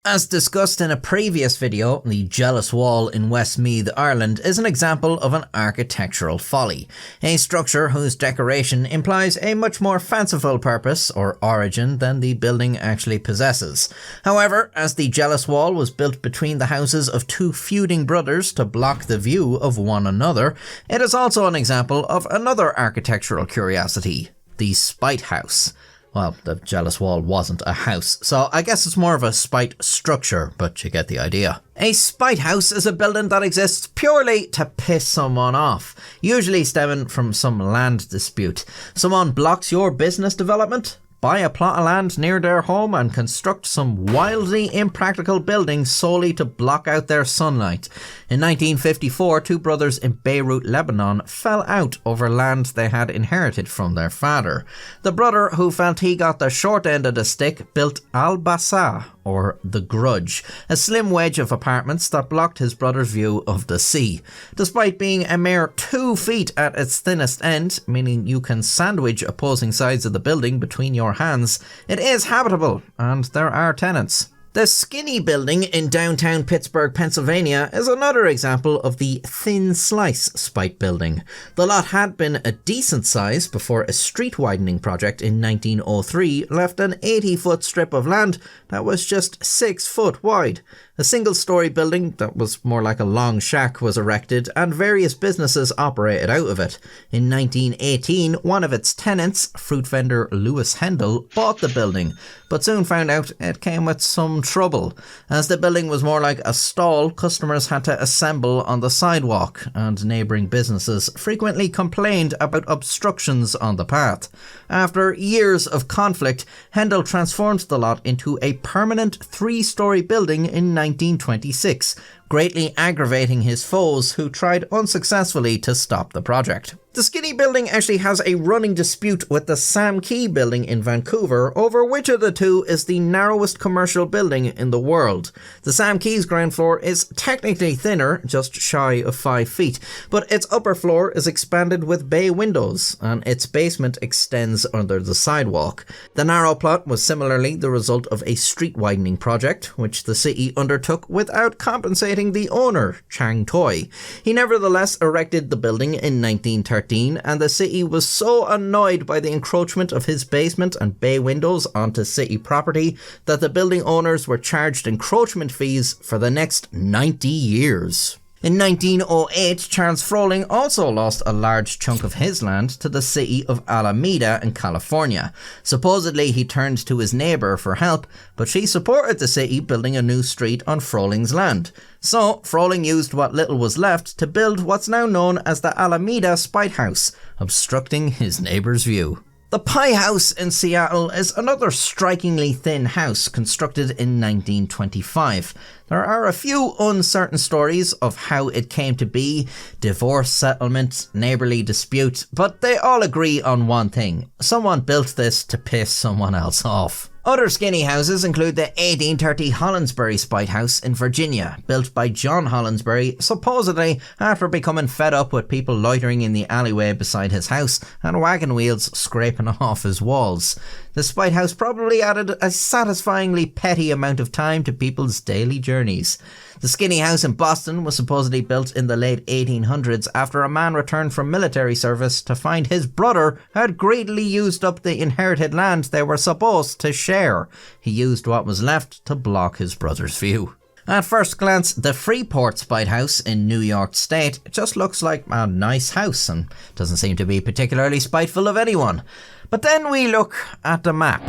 As discussed in a previous video, the Jealous Wall in Westmeath, Ireland is an example of an architectural folly, a structure whose decoration implies a much more fanciful purpose or origin than the building actually possesses. However, as the Jealous Wall was built between the houses of two feuding brothers to block the view of one another, it is also an example of another architectural curiosity, the Spite House. Well, the Jealous Wall wasn't a house, so I guess it's more of a spite structure, but you get the idea. A spite house is a building that exists purely to piss someone off, usually stemming from some land dispute. Someone blocks your business development, buy a plot of land near their home and construct some wildly impractical building solely to block out their sunlight. In 1954, two brothers in Beirut, Lebanon fell out over land they had inherited from their father. The brother who felt he got the short end of the stick built Al-Bassa, or The Grudge, a slim wedge of apartments that blocked his brother's view of the sea. Despite being a mere 2 feet at its thinnest end, meaning you can sandwich opposing sides of the building between your hands, it is habitable and there are tenants. The Skinny Building in downtown Pittsburgh, Pennsylvania is another example of the thin slice spite building. The lot had been a decent size before a street widening project in 1903 left an 80-foot strip of land that was just 6 foot wide. A single-story building that was more like a long shack was erected and various businesses operated out of it. In 1918, one of its tenants, fruit vendor Lewis Hendel, bought the building, but soon found out it came with some trouble. As the building was more like a stall, customers had to assemble on the sidewalk, and neighbouring businesses frequently complained about obstructions on the path. After years of conflict, Hendel transformed the lot into a permanent 3-story building in 1926, greatly aggravating his foes who tried unsuccessfully to stop the project. The Skinny Building actually has a running dispute with the Sam Key Building in Vancouver over which of the two is the narrowest commercial building in the world. The Sam Key's ground floor is technically thinner, just shy of 5 feet, but its upper floor is expanded with bay windows, and its basement extends under the sidewalk. The narrow plot was similarly the result of a street widening project, which the city undertook without compensating the owner, Chang Toy. He nevertheless erected the building in 1913, and the city was so annoyed by the encroachment of his basement and bay windows onto city property that the building owners were charged encroachment fees for the next 90 years. In 1908, Charles Froling also lost a large chunk of his land to the city of Alameda in California. Supposedly he turned to his neighbour for help, but she supported the city building a new street on Froling's land. So Froling used what little was left to build what's now known as the Alameda Spite House, obstructing his neighbour's view. The Pie House in Seattle is another strikingly thin house constructed in 1925. There are a few uncertain stories of how it came to be, divorce settlement, neighbourly dispute, but they all agree on one thing: someone built this to piss someone else off. Other skinny houses include the 1830 Hollinsbury Spite House in Virginia, built by John Hollinsbury, supposedly after becoming fed up with people loitering in the alleyway beside his house and wagon wheels scraping off his walls. The Spite House probably added a satisfyingly petty amount of time to people's daily journeys. The Skinny House in Boston was supposedly built in the late 1800s after a man returned from military service to find his brother had greedily used up the inherited land they were supposed to share. He used what was left to block his brother's view. At first glance, the Freeport Spite House in New York State just looks like a nice house and doesn't seem to be particularly spiteful of anyone. But then we look at the map.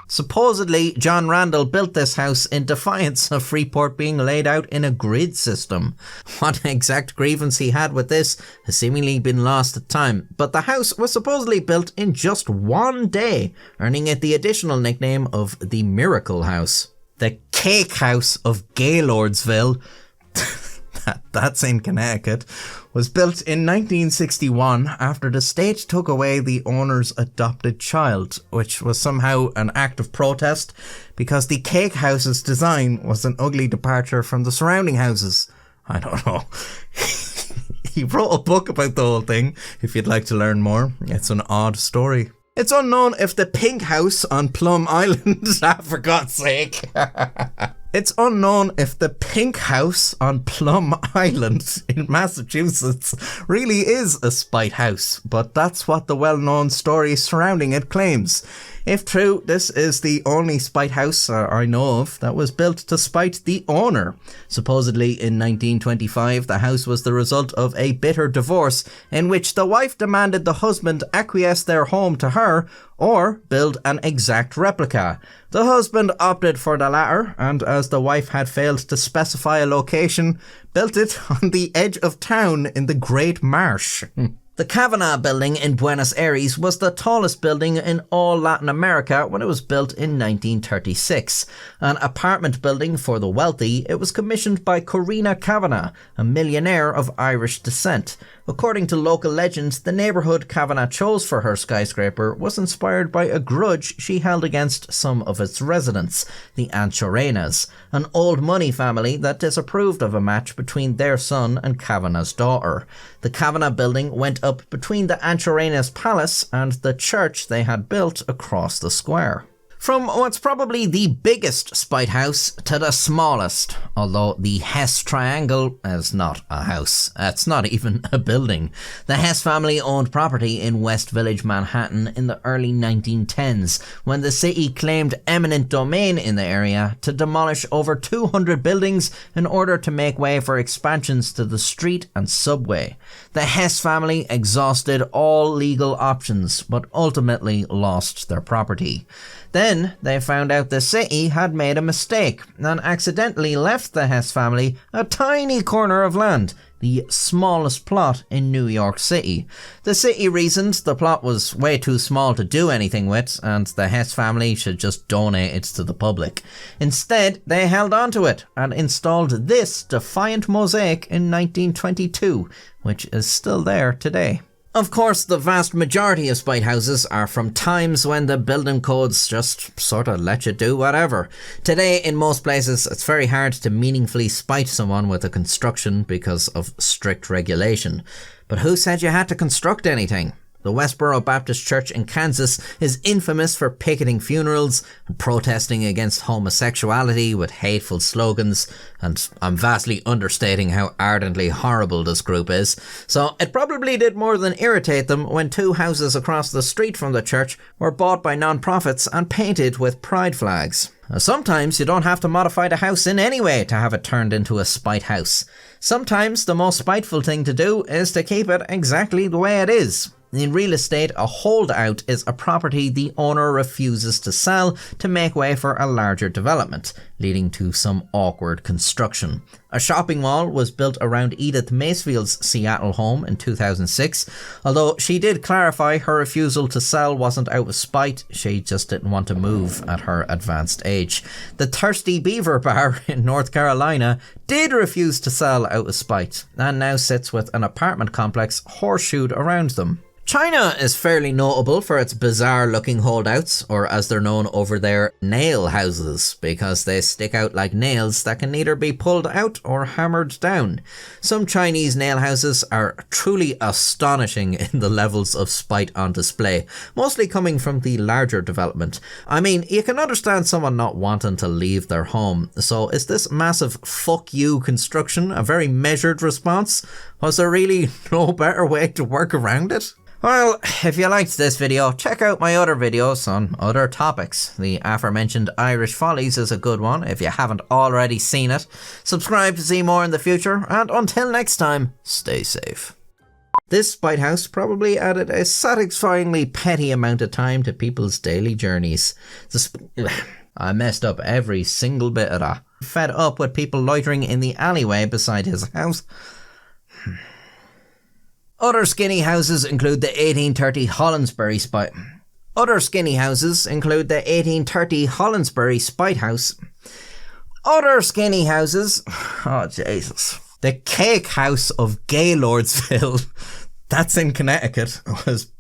Supposedly, John Randall built this house in defiance of Freeport being laid out in a grid system. What exact grievance he had with this has seemingly been lost to time, but the house was supposedly built in just 1 day, earning it the additional nickname of the Miracle House. The Cake House of Gaylordsville, that's in Connecticut, was built in 1961 after the state took away the owner's adopted child, which was somehow an act of protest because the cake house's design was an ugly departure from the surrounding houses. I don't know. He wrote a book about the whole thing, if you'd like to learn more. It's an odd story. It's unknown if the pink house on Plum Island, for God's sake. It's unknown if the pink house on Plum Island in Massachusetts really is a spite house, but that's what the well-known story surrounding it claims. If true, this is the only spite house I know of that was built to spite the owner. Supposedly in 1925, the house was the result of a bitter divorce in which the wife demanded the husband acquiesce their home to her or build an exact replica. The husband opted for the latter, and as the wife had failed to specify a location, built it on the edge of town in the Great Marsh. The Kavanaugh building in Buenos Aires was the tallest building in all Latin America when it was built in 1936. An apartment building for the wealthy, it was commissioned by Corina Kavanagh, a millionaire of Irish descent. According to local legends, the neighbourhood Kavanagh chose for her skyscraper was inspired by a grudge she held against some of its residents, the Anchorenas, an old money family that disapproved of a match between their son and Kavanagh's daughter. The Kavanagh building went up between the Anchorenas Palace and the church they had built across the square. From what's probably the biggest spite house to the smallest, although the Hess triangle is not a house. It's not even a building. The Hess family owned property in West Village, Manhattan in the early 1910s, when the city claimed eminent domain in the area to demolish over 200 buildings in order to make way for expansions to the street and subway. The Hess family exhausted all legal options, but ultimately lost their property. Then they found out the city had made a mistake and accidentally left the Hess family a tiny corner of land, the smallest plot in New York City. The city reasoned the plot was way too small to do anything with and the Hess family should just donate it to the public. Instead, they held onto it and installed this defiant mosaic in 1922, which is still there today. Of course, the vast majority of spite houses are from times when the building codes just sort of let you do whatever. Today, in most places, it's very hard to meaningfully spite someone with a construction because of strict regulation. But who said you had to construct anything? The Westboro Baptist Church in Kansas is infamous for picketing funerals and protesting against homosexuality with hateful slogans, and I'm vastly understating how ardently horrible this group is. So it probably did more than irritate them when 2 houses across the street from the church were bought by non-profits and painted with pride flags. Sometimes you don't have to modify the house in any way to have it turned into a spite house. Sometimes the most spiteful thing to do is to keep it exactly the way it is. In real estate, a holdout is a property the owner refuses to sell to make way for a larger development, leading to some awkward construction. A shopping mall was built around Edith Macefield's Seattle home in 2006, although she did clarify her refusal to sell wasn't out of spite, she just didn't want to move at her advanced age. The Thirsty Beaver Bar in North Carolina did refuse to sell out of spite, and now sits with an apartment complex horseshoed around them. China is fairly notable for its bizarre-looking holdouts, or as they're known over there, nail houses, because they stick out like nails that can neither be pulled out or hammered down. Some Chinese nail houses are truly astonishing in the levels of spite on display, mostly coming from the larger development. I mean, you can understand someone not wanting to leave their home, so is this massive fuck you construction a very measured response? Was there really no better way to work around it? Well, if you liked this video, check out my other videos on other topics. The aforementioned Irish Follies is a good one if you haven't already seen it. Subscribe to see more in the future, and until next time, stay safe. This spite house probably added a satisfyingly petty amount of time to people's daily journeys. I messed up every single bit of that. Fed up with people loitering in the alleyway beside his house. Other skinny houses include the 1830 Hollandsbury Spite. Other skinny houses include the 1830 Hollandsbury Spite House. Other skinny houses... Oh, Jesus. The Cake House of Gaylordsville. That's in Connecticut. Was...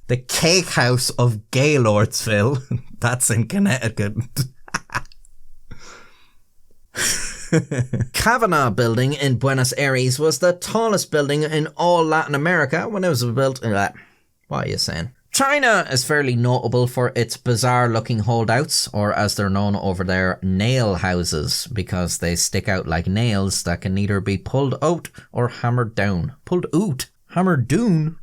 The Cake House of Gaylordsville. That's in Connecticut. Kavanaugh building in Buenos Aires was the tallest building in all Latin America when it was built... What are you saying? China is fairly notable for its bizarre looking holdouts, or as they're known over there, nail houses, because they stick out like nails that can neither be pulled out or hammered down. Pulled out? Hammered down?